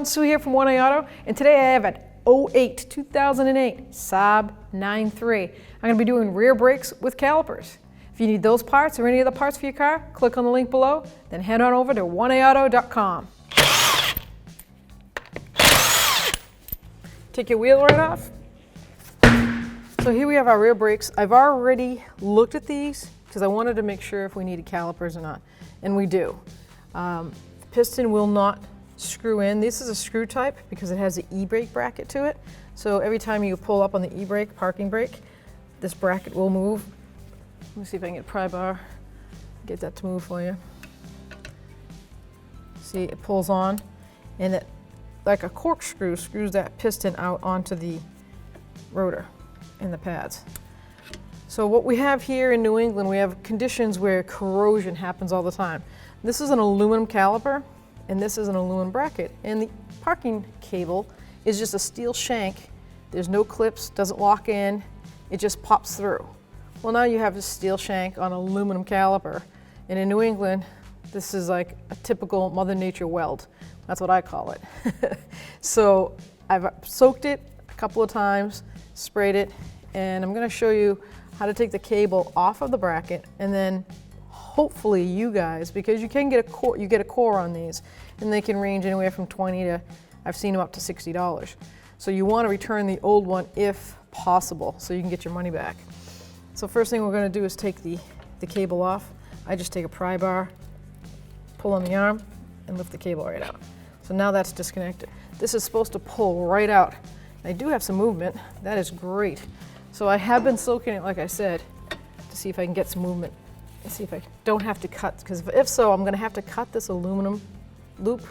everyone, Sue here from 1A Auto, and today I have an 2008 Saab 9.3. I'm going to be doing rear brakes with calipers. If you need those parts or any other parts for your car, click on the link below, then head on over to 1AAuto.com. Take your wheel right off. So here we have our rear brakes. I've already looked at these because I wanted to make sure if we needed calipers or not, and we do. The piston will not screw in. This is a screw type because it has an e-brake bracket to it. So every time you pull up on the e-brake, parking brake, this bracket will move. Let me see if I can get a pry bar, get that to move for you. See, it pulls on, and it, like a corkscrew, screws that piston out onto the rotor and the pads. So what we have here in New England, we have conditions where corrosion happens all the time. This is an aluminum caliper, and this is an aluminum bracket. And the parking cable is just a steel shank. There's no clips, doesn't lock in, it just pops through. Well, now you have a steel shank on an aluminum caliper. And in New England, this is like a typical Mother Nature weld. That's what I call it. So I've soaked it a couple of times, sprayed it, and I'm gonna show you how to take the cable off of the bracket, and then hopefully you guys, because you can get a core, you get a core on these, and they can range anywhere from 20 to, I've seen them up to $60. So you want to return the old one if possible, so you can get your money back. So first thing we're going to do is take the cable off. I just take a pry bar, pull on the arm, and lift the cable right out. So now that's disconnected. This is supposed to pull right out. I do have some movement. That is great. So I have been soaking it, like I said, to see if I can get some movement. Let's see if I don't have to cut, because if so, I'm going to have to cut this aluminum loop,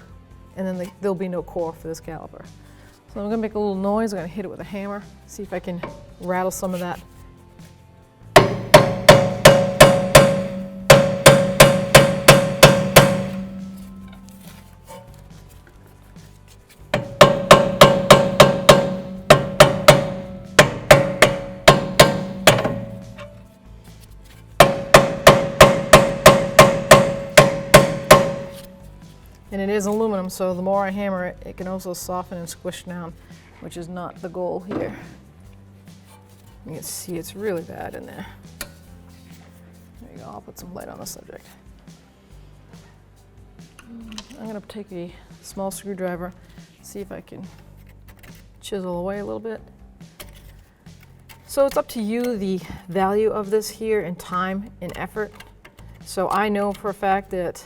and then there'll be no core for this caliper. So I'm going to make a little noise. I'm going to hit it with a hammer, see if I can rattle some of that. And it is aluminum, so the more I hammer it, it can also soften and squish down, which is not the goal here. You can see it's really bad in there. There you go, I'll put some light on the subject. I'm gonna take a small screwdriver, see if I can chisel away a little bit. So it's up to you the value of this here in time and effort. So I know for a fact that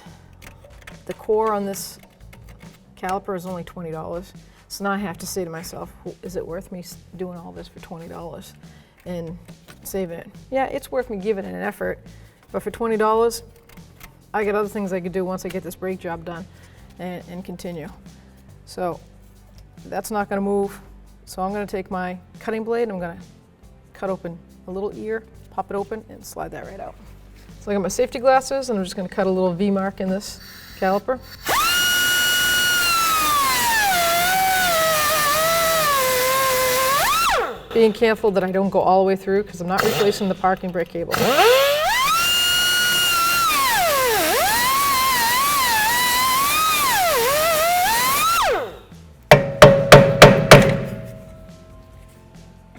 the core on this caliper is only $20. So now I have to say to myself, is it worth me doing all this for $20 and saving it? Yeah, it's worth me giving it an effort, but for $20, I got other things I could do once I get this brake job done and continue. So that's not gonna move. So I'm gonna take my cutting blade, I'm gonna cut open a little ear, pop it open, and slide that right out. So I got my safety glasses, and I'm just gonna cut a little V mark in this caliper. Being careful that I don't go all the way through because I'm not replacing the parking brake cable.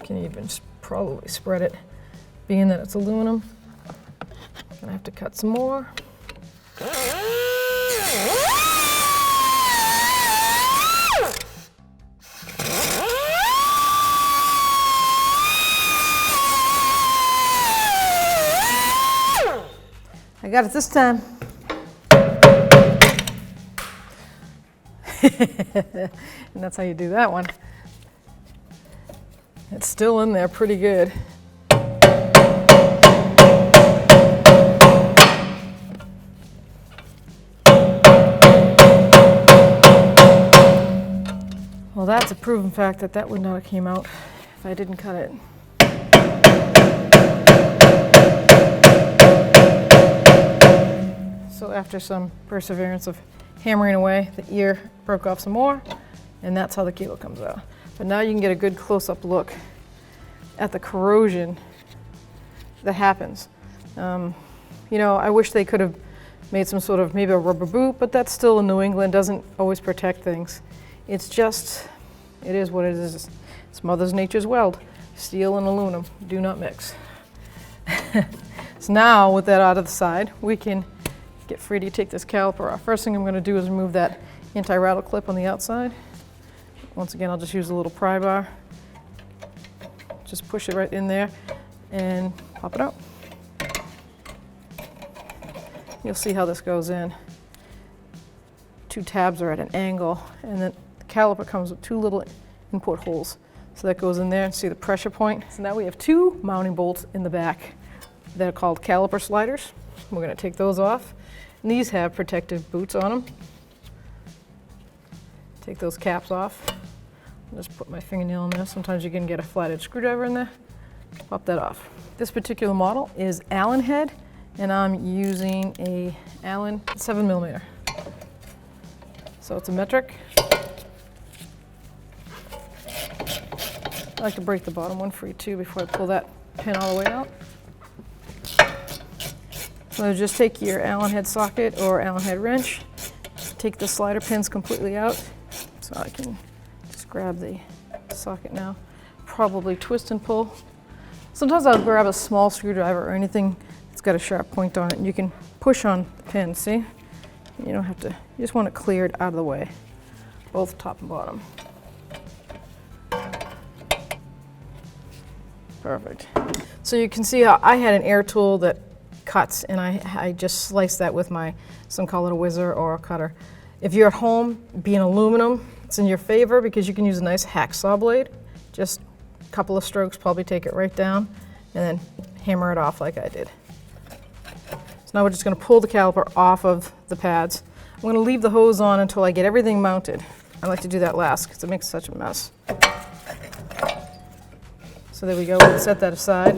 Can even probably spread it, being that it's aluminum. Gonna have to cut some more. I got it this time. And that's how you do that one. It's still in there pretty good. Well, that's a proven fact that that would not have came out if I didn't cut it. So after some perseverance of hammering away, the ear broke off some more, and that's how the cable comes out. But now you can get a good close-up look at the corrosion that happens. You know, I wish they could have made some sort of maybe a rubber boot, but that's still in New England, doesn't always protect things. It's just, it is what it is. It's Mother Nature's weld. Steel and aluminum do not mix. So now with that out of the side, we can get free to take this caliper off. First thing I'm going to do is remove that anti-rattle clip on the outside. Once again, I'll just use a little pry bar. Just push it right in there and pop it out. You'll see how this goes in. Two tabs are at an angle, and then the caliper comes with two little input holes. So that goes in there, and see the pressure point. So now we have two mounting bolts in the back that are called caliper sliders. We're going to take those off. And these have protective boots on them. Take those caps off. I'll just put my fingernail in there. Sometimes you can get a flathead screwdriver in there. Pop that off. This particular model is Allen head, and I'm using a Allen 7mm. So it's a metric. I like to break the bottom one free too before I pull that pin all the way out. So just take your Allen head socket or Allen head wrench, take the slider pins completely out. So I can just grab the socket now, probably twist and pull. Sometimes I'll grab a small screwdriver or anything that's got a sharp point on it, and you can push on the pin, see? You don't have to, you just want it cleared out of the way, both top and bottom. Perfect. So you can see how I had an air tool that cuts, and I just sliced that with some call it a whizzer or a cutter. If you're at home, being aluminum, it's in your favor because you can use a nice hacksaw blade. Just a couple of strokes, probably take it right down, and then hammer it off like I did. So now we're just going to pull the caliper off of the pads. I'm going to leave the hose on until I get everything mounted. I like to do that last because it makes such a mess. So there we go, we'll set that aside.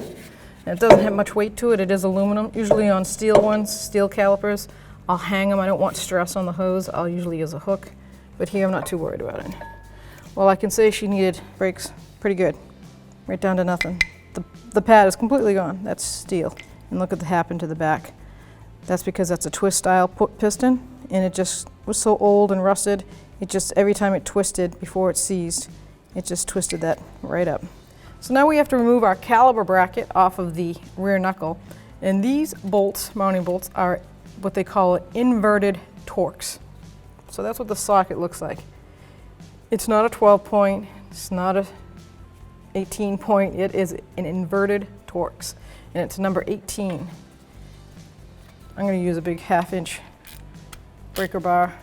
And it doesn't have much weight to it, it is aluminum. Usually on steel ones, steel calipers, I'll hang them. I don't want stress on the hose. I'll usually use a hook, but here I'm not too worried about it. Well, I can say she needed brakes pretty good, right down to nothing. The pad is completely gone, that's steel. And look at what happened to the back. That's because that's a twist style piston, and it just was so old and rusted, it just, every time it twisted before it seized, it just twisted that right up. So now we have to remove our caliper bracket off of the rear knuckle. And these bolts, mounting bolts, are what they call inverted Torx. So that's what the socket looks like. It's not a 12 point, it's not a 18 point, it is an inverted Torx. And it's number 18. I'm going to use a big 1/2 inch breaker bar,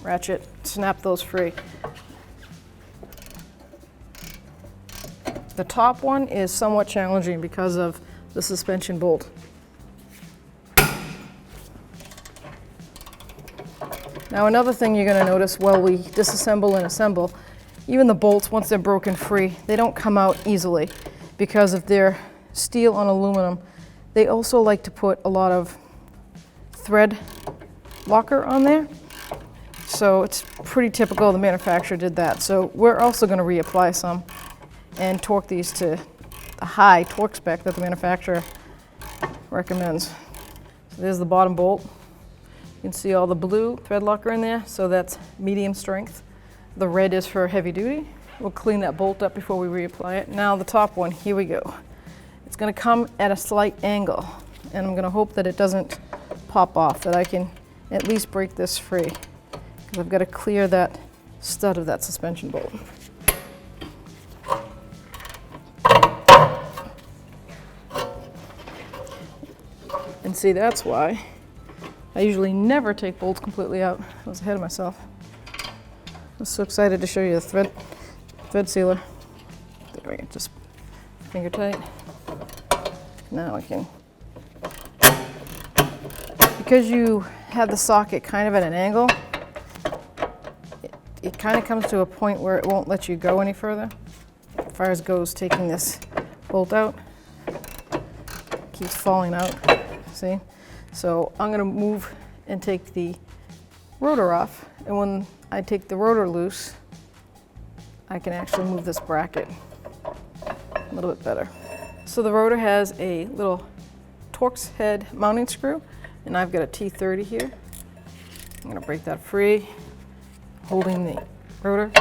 ratchet, snap those free. The top one is somewhat challenging because of the suspension bolt. Now another thing you're going to notice while we disassemble and assemble, even the bolts, once they're broken free, they don't come out easily because if they're steel on aluminum, they also like to put a lot of thread locker on there. So it's pretty typical the manufacturer did that. So we're also going to reapply some and torque these to the high torque spec that the manufacturer recommends. So there's the bottom bolt. You can see all the blue thread locker in there, so that's medium strength. The red is for heavy duty. We'll clean that bolt up before we reapply it. Now the top one, here we go. It's going to come at a slight angle, and I'm going to hope that it doesn't pop off, that I can at least break this free, because I've got to clear that stud of that suspension bolt. And see, that's why I usually never take bolts completely out. I was ahead of myself. I was so excited to show you the thread sealer. There we go, just finger tight. Now I can, because you have the socket kind of at an angle, it kind of comes to a point where it won't let you go any further. As far as goes taking this bolt out, it keeps falling out. See? So I'm going to move and take the rotor off, and when I take the rotor loose, I can actually move this bracket a little bit better. So the rotor has a little Torx head mounting screw, and I've got a T30 here. I'm going to break that free, holding the rotor.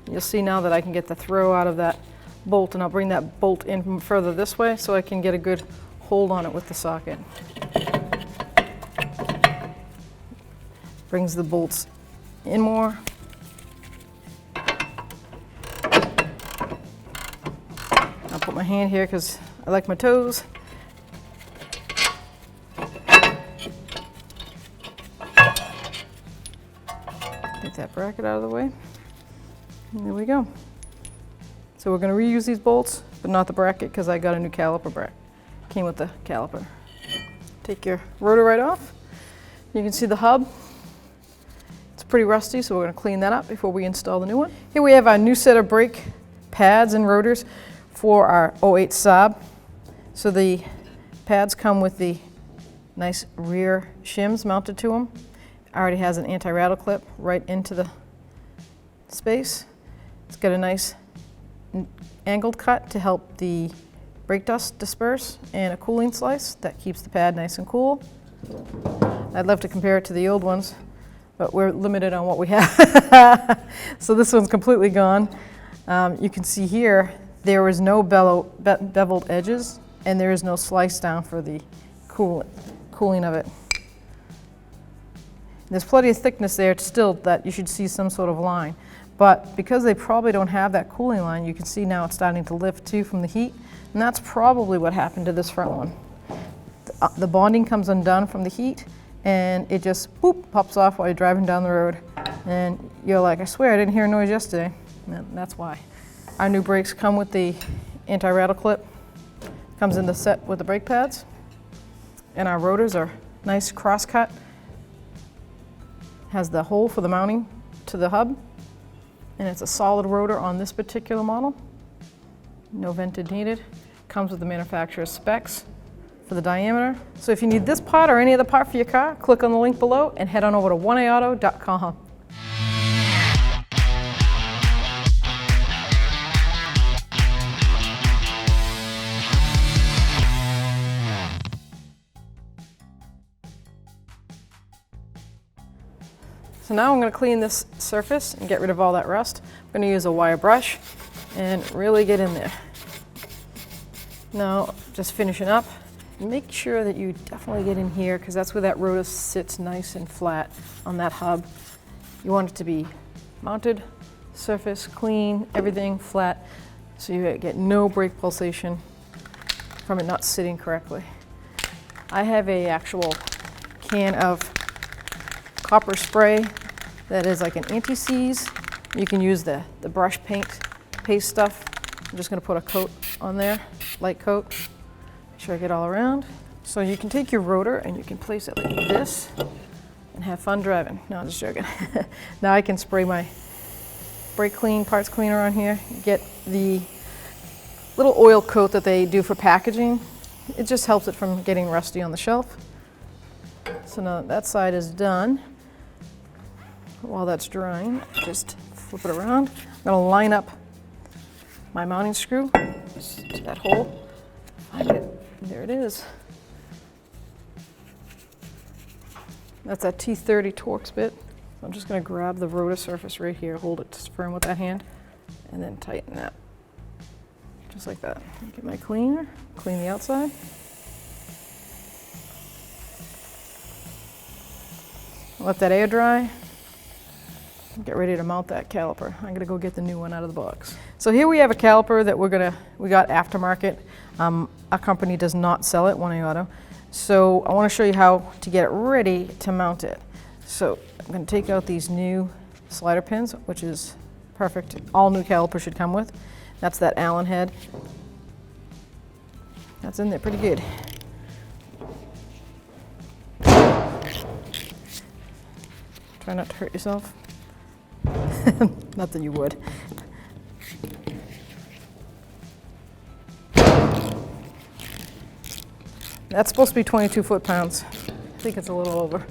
You'll see now that I can get the throw out of that bolt, and I'll bring that bolt in from further this way so I can get a good hold on it with the socket. Brings the bolts in more. I'll put my hand here because I like my toes. Get that bracket out of the way. And there we go. So we're going to reuse these bolts, but not the bracket because I got a new caliper bracket. Came with the caliper. Take your rotor right off. You can see the hub. It's pretty rusty, so we're going to clean that up before we install the new one. Here we have our new set of brake pads and rotors for our 08 Saab. So the pads come with the nice rear shims mounted to them. Already has an anti-rattle clip right into the space. It's got a nice angled cut to help the brake dust disperse, and a cooling slice that keeps the pad nice and cool. I'd love to compare it to the old ones, but we're limited on what we have. So this one's completely gone. You can see here there is no beveled edges, and there is no slice down for the cooling of it. There's plenty of thickness there still that you should see some sort of line. But because they probably don't have that cooling line, you can see now it's starting to lift too from the heat. And that's probably what happened to this front one. The bonding comes undone from the heat, and it just boop, pops off while you're driving down the road. And you're like, I swear I didn't hear a noise yesterday. And that's why. Our new brakes come with the anti-rattle clip. Comes in the set with the brake pads. And our rotors are nice cross-cut. Has the hole for the mounting to the hub. And it's a solid rotor on this particular model. No vented needed. Comes with the manufacturer's specs for the diameter. So if you need this part or any other part for your car, click on the link below and head on over to 1AAuto.com. So now I'm going to clean this surface and get rid of all that rust. I'm going to use a wire brush and really get in there. Now, just finishing up, make sure that you definitely get in here because that's where that rotor sits nice and flat on that hub. You want it to be mounted, surface, clean, everything flat, so you get no brake pulsation from it not sitting correctly. I have a actual can of copper spray that is like an anti-seize. You can use the brush paste stuff. I'm just gonna put a coat on there, light coat. Make sure I get all around. So you can take your rotor and you can place it like this and have fun driving. No, I'm just joking. Now I can spray my brake clean, parts cleaner on here, get the little oil coat that they do for packaging. It just helps it from getting rusty on the shelf. So now that side is done. While that's drying, just flip it around. I'm going to line up my mounting screw to that hole. Find it. There it is. That's that T30 Torx bit. So I'm just going to grab the rotor surface right here, hold it firm with that hand, and then tighten that. Just like that. Get my cleaner, clean the outside. Let that air dry. Get ready to mount that caliper. I'm gonna go get the new one out of the box. So here we have a caliper that we got aftermarket. Our company does not sell it, 1AAuto. So I wanna show you how to get it ready to mount it. So I'm gonna take out these new slider pins, which is perfect. All new calipers should come with. That's that Allen head. That's in there pretty good. Try not to hurt yourself. Not that you would. That's supposed to be 22 foot-pounds. I think it's a little over.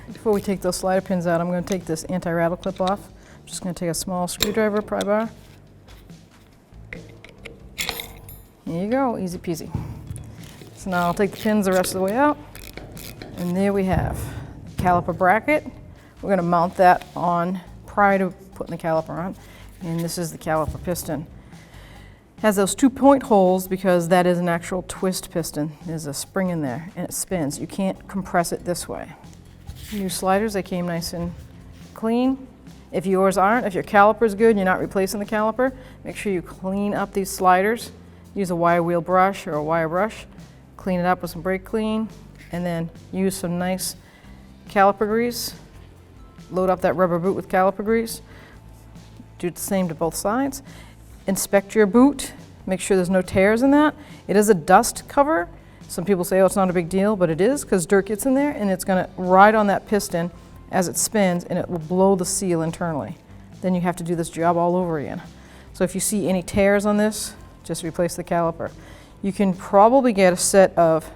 Before we take those slider pins out, I'm going to take this anti-rattle clip off. I'm just going to take a small screwdriver, pry bar. There you go, easy peasy. So now I'll take the pins the rest of the way out. And there we have the caliper bracket. We're going to mount that on prior to putting the caliper on. And this is the caliper piston. It has those 2 point holes because that is an actual twist piston. There's a spring in there and it spins. You can't compress it this way. New sliders, they came nice and clean. If yours aren't, if your caliper is good and you're not replacing the caliper, make sure you clean up these sliders. Use a wire wheel brush or a wire brush. Clean it up with some brake clean and then use some nice caliper grease. Load up that rubber boot with caliper grease. Do the same to both sides. Inspect your boot. Make sure there's no tears in that. It is a dust cover. Some people say, oh, it's not a big deal, but it is because dirt gets in there and it's going to ride on that piston as it spins and it will blow the seal internally. Then you have to do this job all over again. So if you see any tears on this, just replace the caliper. You can probably get a set of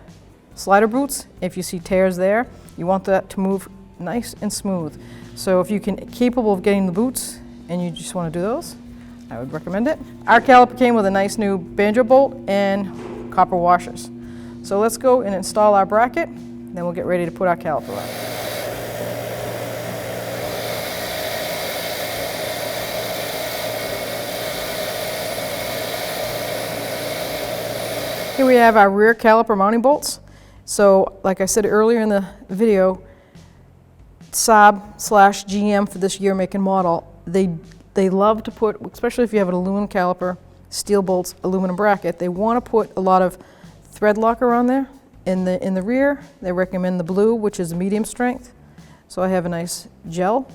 slider boots. If you see tears there, you want that to move nice and smooth. So if you can capable of getting the boots and you just want to do those, I would recommend it. Our caliper came with a nice new banjo bolt and copper washers. So let's go and install our bracket, then we'll get ready to put our caliper on. Here we have our rear caliper mounting bolts. So like I said earlier in the video, Saab/GM for this year, make and model, they love to put, especially if you have an aluminum caliper, steel bolts, aluminum bracket, they want to put a lot of thread locker on there. In the rear, they recommend the blue, which is medium strength. So I have a nice gel.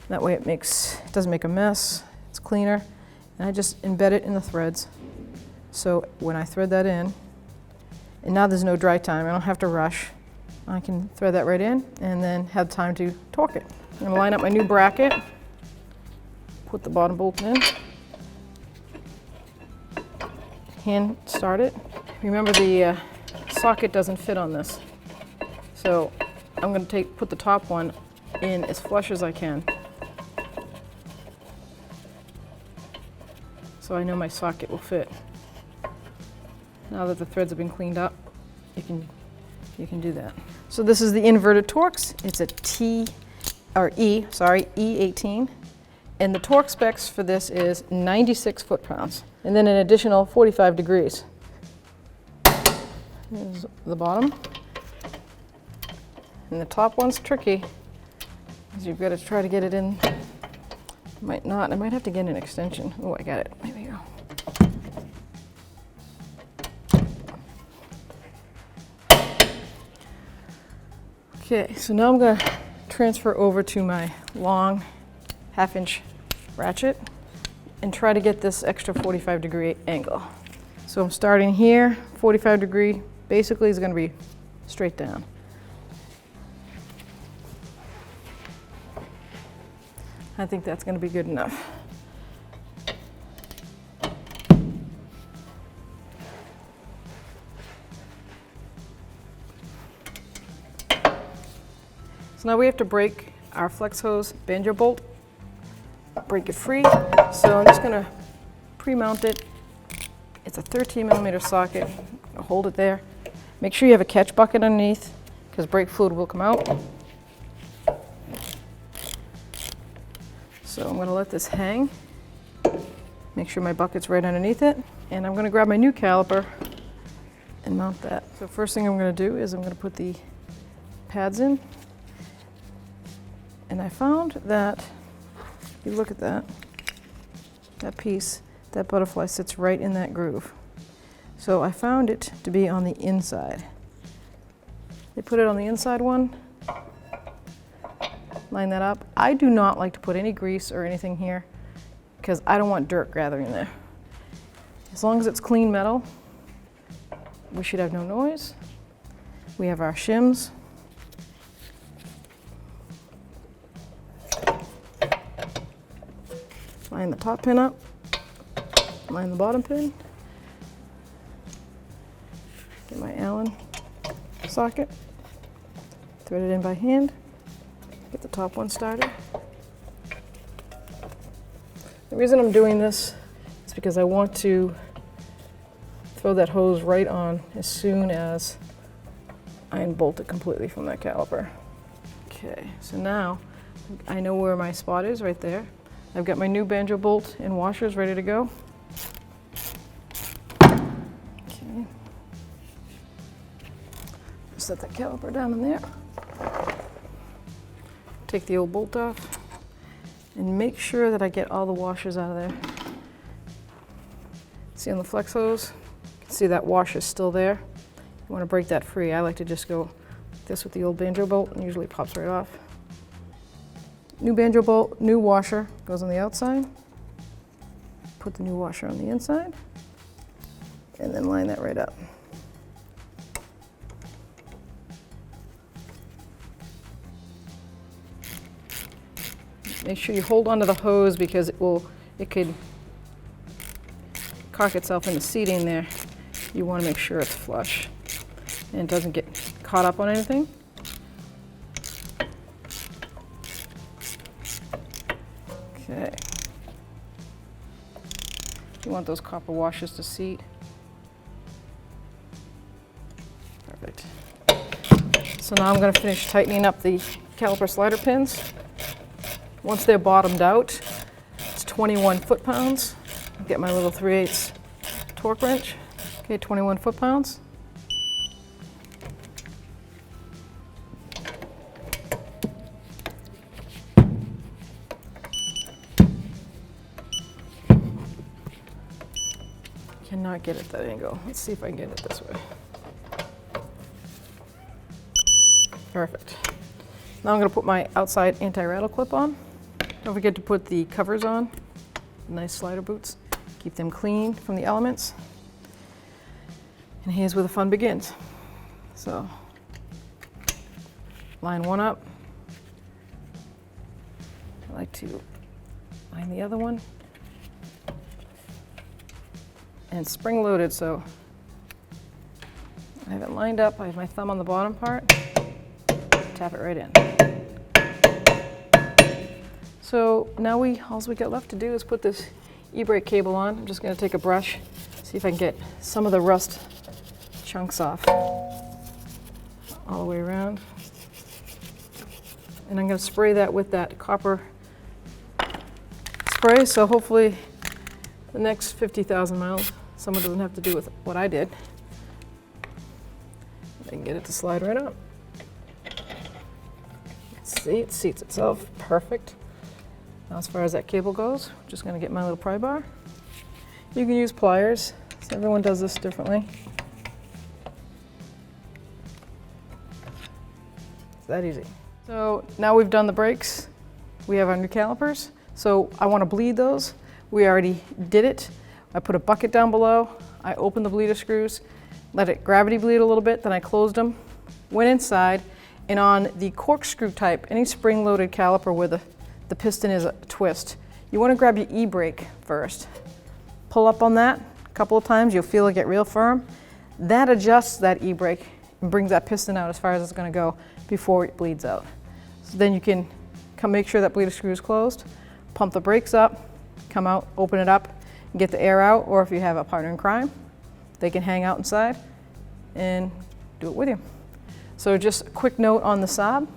That way it doesn't make a mess, it's cleaner. And I just embed it in the threads. So when I thread that in, and now there's no dry time, I don't have to rush. I can thread that right in and then have time to torque it. I'm going to line up my new bracket. Put the bottom bolt in, hand start it. Remember the socket doesn't fit on this. So I'm going to put the top one in as flush as I can. So I know my socket will fit. Now that the threads have been cleaned up, you can do that. So this is the inverted Torx. It's a E18. And the torque specs for this is 96 foot-pounds, and then an additional 45 degrees. Here's the bottom. And the top one's tricky, because you've got to try to get it in. Might not, I might have to get an extension. Oh, I got it, there we go. Okay, so now I'm going to transfer over to my long 1/2-inch ratchet and try to get this extra 45-degree angle. So I'm starting here, 45 degree, basically is going to be straight down. I think that's going to be good enough. So now we have to break our flex hose banjo bolt. Break it free. So I'm just going to pre-mount it. It's a 13mm socket. Hold it there. Make sure you have a catch bucket underneath because brake fluid will come out. So I'm going to let this hang. Make sure my bucket's right underneath it. And I'm going to grab my new caliper and mount that. So first thing I'm going to do is I'm going to put the pads in. And I found that you look at that piece, that butterfly sits right in that groove. So I found it to be on the inside. They put it on the inside one, line that up. I do not like to put any grease or anything here because I don't want dirt gathering there. As long as it's clean metal, we should have no noise. We have our shims. Line the top pin up, line the bottom pin, get my Allen socket, thread it in by hand, get the top one started. The reason I'm doing this is because I want to throw that hose right on as soon as I unbolt it completely from that caliper. Okay, so now I know where my spot is right there. I've got my new banjo bolt and washers ready to go. Okay. Set that caliper down in there. Take the old bolt off and make sure that I get all the washers out of there. See on the flex hose, you can see that washer is still there. You want to break that free. I like to just go like this with the old banjo bolt, and usually it pops right off. New banjo bolt, new washer goes on the outside. Put the new washer on the inside, and then line that right up. Make sure you hold onto the hose because it could cock itself in the seating there. You want to make sure it's flush and it doesn't get caught up on anything. Okay. You want those copper washers to seat. Perfect. So now I'm going to finish tightening up the caliper slider pins. Once they're bottomed out, it's 21 foot-pounds. Get my little 3/8 torque wrench. Okay, 21 foot-pounds. Cannot get it that angle. Let's see if I can get it this way. Perfect. Now I'm going to put my outside anti-rattle clip on. Don't forget to put the covers on. Nice slider boots. Keep them clean from the elements. And here's where the fun begins. So, line one up. I like to line the other one. And spring loaded, so I have it lined up. I have my thumb on the bottom part. Tap it right in. So now all we got left to do is put this e-brake cable on. I'm just going to take a brush, see if I can get some of the rust chunks off all the way around. And I'm going to spray that with that copper spray, so hopefully the next 50,000 miles someone doesn't have to do with what I did. I can get it to slide right up. See, it seats itself perfect. Now as far as that cable goes, I'm just going to get my little pry bar. You can use pliers, so everyone does this differently. It's that easy. So now we've done the brakes, we have our new calipers. So I want to bleed those. We already did it. I put a bucket down below, I opened the bleeder screws, let it gravity bleed a little bit, then I closed them, went inside, and on the corkscrew type, any spring-loaded caliper where the piston is a twist, you want to grab your e-brake first. Pull up on that a couple of times, you'll feel it get real firm. That adjusts that e-brake and brings that piston out as far as it's going to go before it bleeds out. So then you can make sure that bleeder screw is closed, pump the brakes up, come out, open it up, and get the air out, or if you have a partner in crime, they can hang out inside and do it with you. So just a quick note on the Saab.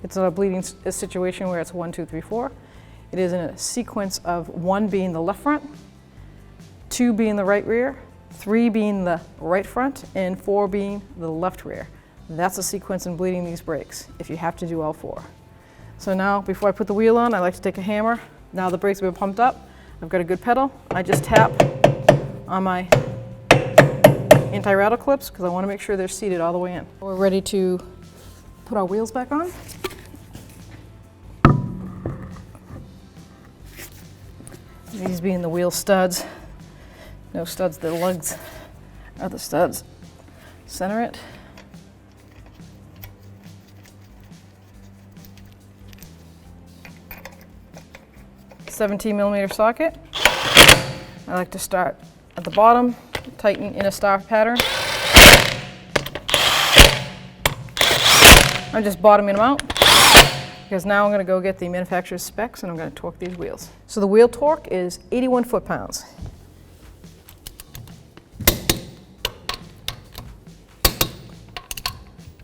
It's not a bleeding situation where it's 1, 2, 3, 4. It is in a sequence of 1 being the left front, 2 being the right rear, 3 being the right front, and 4 being the left rear. That's a sequence in bleeding these brakes, if you have to do all 4. So now, before I put the wheel on, I like to take a hammer. Now the brakes have been pumped up. I've got a good pedal. I just tap on my anti-rattle clips because I want to make sure they're seated all the way in. We're ready to put our wheels back on. These being the wheel studs. No studs, the lugs are the studs. Center it. .17mm socket. I like to start at the bottom, tighten in a star pattern. I'm just bottoming them out because now I'm going to go get the manufacturer's specs and I'm going to torque these wheels. So the wheel torque is 81 foot-pounds.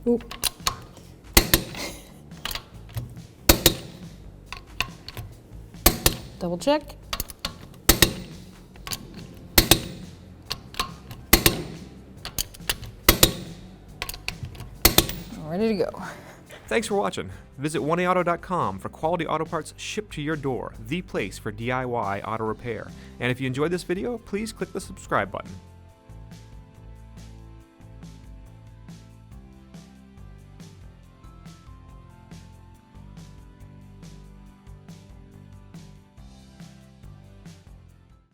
Oop. Double check. Ready to go. Thanks for watching. Visit 1AAuto.com for quality auto parts shipped to your door, the place for DIY auto repair. And if you enjoyed this video, please click the subscribe button.